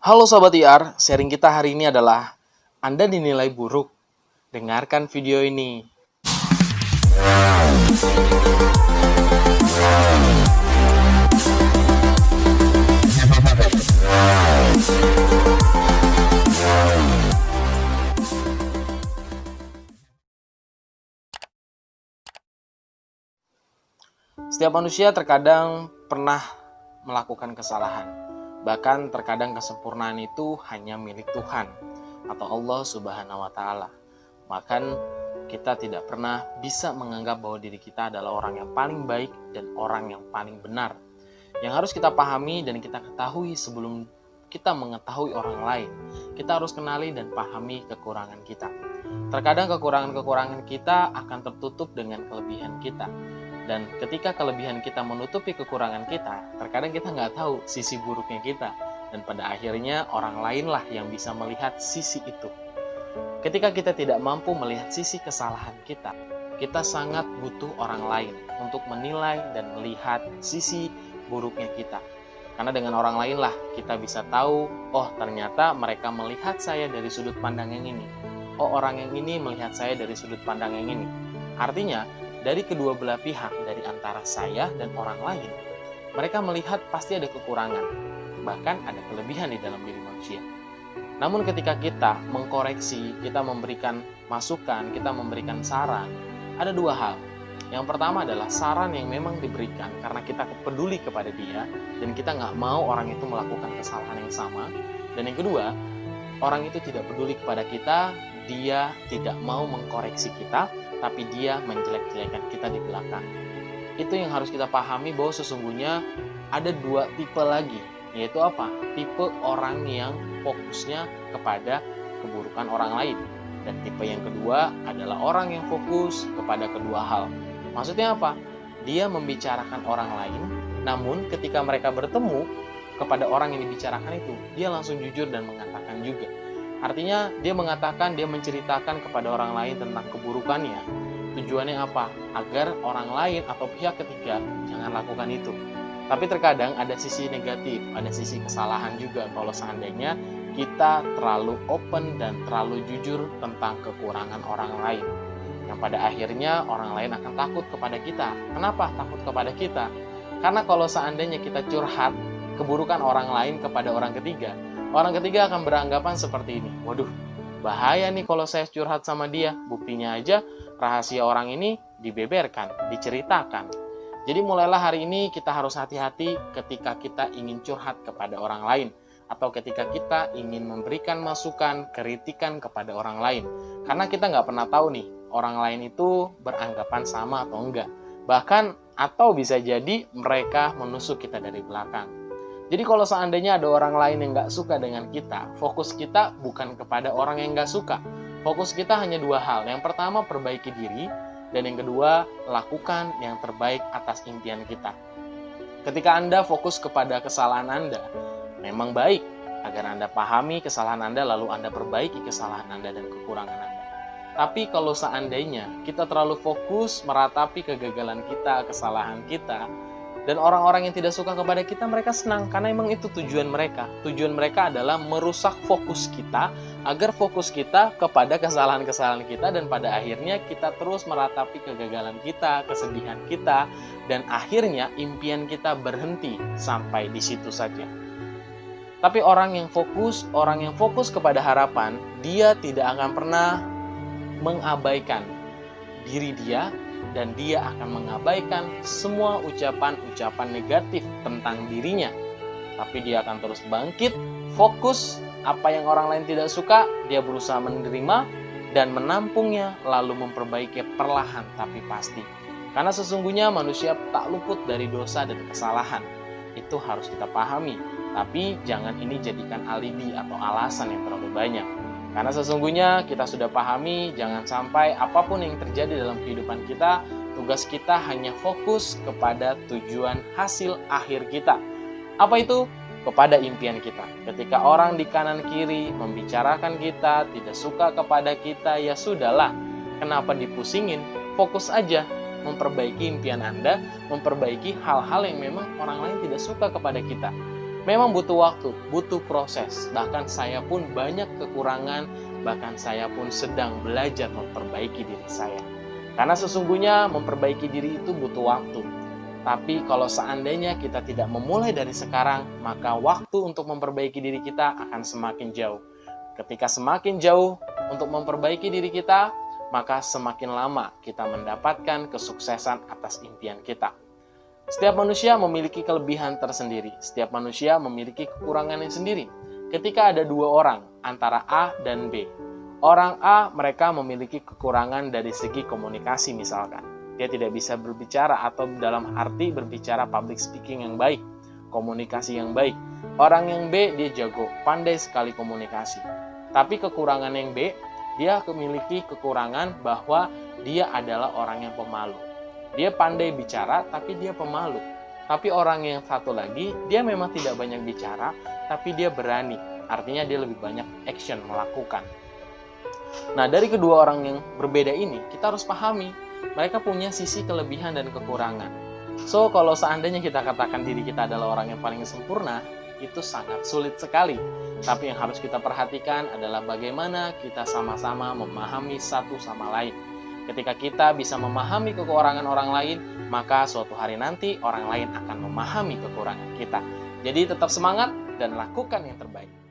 Halo Sobat IR, sharing kita hari ini adalah Anda dinilai buruk. Dengarkan video ini. Setiap manusia terkadang pernah melakukan kesalahan. Bahkan terkadang kesempurnaan itu hanya milik Tuhan atau Allah Subhanahu wa taala. Bahkan kita tidak pernah bisa menganggap bahwa diri kita adalah orang yang paling baik dan orang yang paling benar. Yang harus kita pahami dan kita ketahui sebelum kita mengetahui orang lain, kita harus kenali dan pahami kekurangan kita. Terkadang kekurangan-kekurangan kita akan tertutup dengan kelebihan kita. Dan ketika kelebihan kita menutupi kekurangan kita, terkadang kita nggak tahu sisi buruknya kita. Dan pada akhirnya orang lainlah yang bisa melihat sisi itu. Ketika kita tidak mampu melihat sisi kesalahan kita sangat butuh orang lain untuk menilai dan melihat sisi buruknya kita. Karena dengan orang lainlah kita bisa tahu, oh ternyata mereka melihat saya dari sudut pandang yang ini. Oh orang yang ini melihat saya dari sudut pandang yang ini. Artinya, dari kedua belah pihak, dari antara saya dan orang lain, mereka melihat pasti ada kekurangan, bahkan ada kelebihan di dalam diri manusia. Namun ketika kita mengkoreksi, kita memberikan masukan, kita memberikan saran, ada dua hal. Yang pertama adalah saran yang memang diberikan karena kita peduli kepada dia, dan kita nggak mau orang itu melakukan kesalahan yang sama. Dan yang kedua, orang itu tidak peduli kepada kita, dia tidak mau mengkoreksi kita, tapi dia menjelek-jelekan kita di belakang. Itu yang harus kita pahami bahwa sesungguhnya ada dua tipe lagi, yaitu apa? Tipe orang yang fokusnya kepada keburukan orang lain. Dan tipe yang kedua adalah orang yang fokus kepada kedua hal. Maksudnya apa? Dia membicarakan orang lain, namun ketika mereka bertemu kepada orang yang dibicarakan itu, dia langsung jujur dan mengatakan juga. Artinya dia mengatakan, dia menceritakan kepada orang lain tentang keburukannya. Tujuannya apa? Agar orang lain atau pihak ketiga jangan lakukan itu. Tapi terkadang ada sisi negatif, ada sisi kesalahan juga kalau seandainya kita terlalu open dan terlalu jujur tentang kekurangan orang lain. Yang pada akhirnya orang lain akan takut kepada kita. Kenapa takut kepada kita? Karena kalau seandainya kita curhat keburukan orang lain kepada orang ketiga akan beranggapan seperti ini. Waduh, bahaya nih kalau saya curhat sama dia. Buktinya aja rahasia orang ini dibeberkan, diceritakan. Jadi mulailah hari ini kita harus hati-hati ketika kita ingin curhat kepada orang lain. Atau ketika kita ingin memberikan masukan, kritikan kepada orang lain. Karena kita nggak pernah tahu nih, orang lain itu beranggapan sama atau enggak. Bahkan, atau bisa jadi mereka menusuk kita dari belakang. Jadi kalau seandainya ada orang lain yang nggak suka dengan kita, fokus kita bukan kepada orang yang nggak suka. Fokus kita hanya dua hal. Yang pertama, perbaiki diri. Dan yang kedua, lakukan yang terbaik atas impian kita. Ketika Anda fokus kepada kesalahan Anda, memang baik agar Anda pahami kesalahan Anda, lalu Anda perbaiki kesalahan Anda dan kekurangan Anda. Tapi kalau seandainya kita terlalu fokus meratapi kegagalan kita, kesalahan kita, dan orang-orang yang tidak suka kepada kita, mereka senang karena memang itu tujuan mereka. Tujuan mereka adalah merusak fokus kita, agar fokus kita kepada kesalahan-kesalahan kita, dan pada akhirnya kita terus meratapi kegagalan kita, kesedihan kita, dan akhirnya impian kita berhenti sampai di situ saja. Tapi orang yang fokus kepada harapan, dia tidak akan pernah mengabaikan diri dia, dan dia akan mengabaikan semua ucapan-ucapan negatif tentang dirinya. Tapi dia akan terus bangkit, fokus, apa yang orang lain tidak suka, dia berusaha menerima dan menampungnya, lalu memperbaiki perlahan tapi pasti. Karena sesungguhnya manusia tak luput dari dosa dan kesalahan. Itu harus kita pahami. Tapi jangan ini jadikan alibi atau alasan yang terlalu banyak. Karena sesungguhnya kita sudah pahami, jangan sampai apapun yang terjadi dalam kehidupan kita, tugas kita hanya fokus kepada tujuan hasil akhir kita. Apa itu? Kepada impian kita. Ketika orang di kanan kiri membicarakan kita, tidak suka kepada kita, ya sudahlah. Kenapa dipusingin? Fokus aja memperbaiki impian Anda, memperbaiki hal-hal yang memang orang lain tidak suka kepada kita. Memang butuh waktu, butuh proses. Bahkan saya pun banyak kekurangan, bahkan saya pun sedang belajar memperbaiki diri saya. Karena sesungguhnya memperbaiki diri itu butuh waktu. Tapi kalau seandainya kita tidak memulai dari sekarang, maka waktu untuk memperbaiki diri kita akan semakin jauh. Ketika semakin jauh untuk memperbaiki diri kita, maka semakin lama kita mendapatkan kesuksesan atas impian kita. Setiap manusia memiliki kelebihan tersendiri. Setiap manusia memiliki kekurangannya sendiri. Ketika ada dua orang, antara A dan B. Orang A, mereka memiliki kekurangan dari segi komunikasi misalkan. Dia tidak bisa berbicara atau dalam arti berbicara public speaking yang baik, komunikasi yang baik. Orang yang B, dia jago, pandai sekali komunikasi. Tapi kekurangan yang B, dia memiliki kekurangan bahwa dia adalah orang yang pemalu. Dia pandai bicara, tapi dia pemalu. Tapi orang yang satu lagi, dia memang tidak banyak bicara, tapi dia berani. Artinya dia lebih banyak action, melakukan. Nah, dari kedua orang yang berbeda ini, kita harus pahami, mereka punya sisi kelebihan dan kekurangan. So, kalau seandainya kita katakan diri kita adalah orang yang paling sempurna, itu sangat sulit sekali. Tapi yang harus kita perhatikan adalah bagaimana kita sama-sama memahami satu sama lain. Ketika kita bisa memahami kekurangan orang lain, maka suatu hari nanti orang lain akan memahami kekurangan kita. Jadi tetap semangat dan lakukan yang terbaik.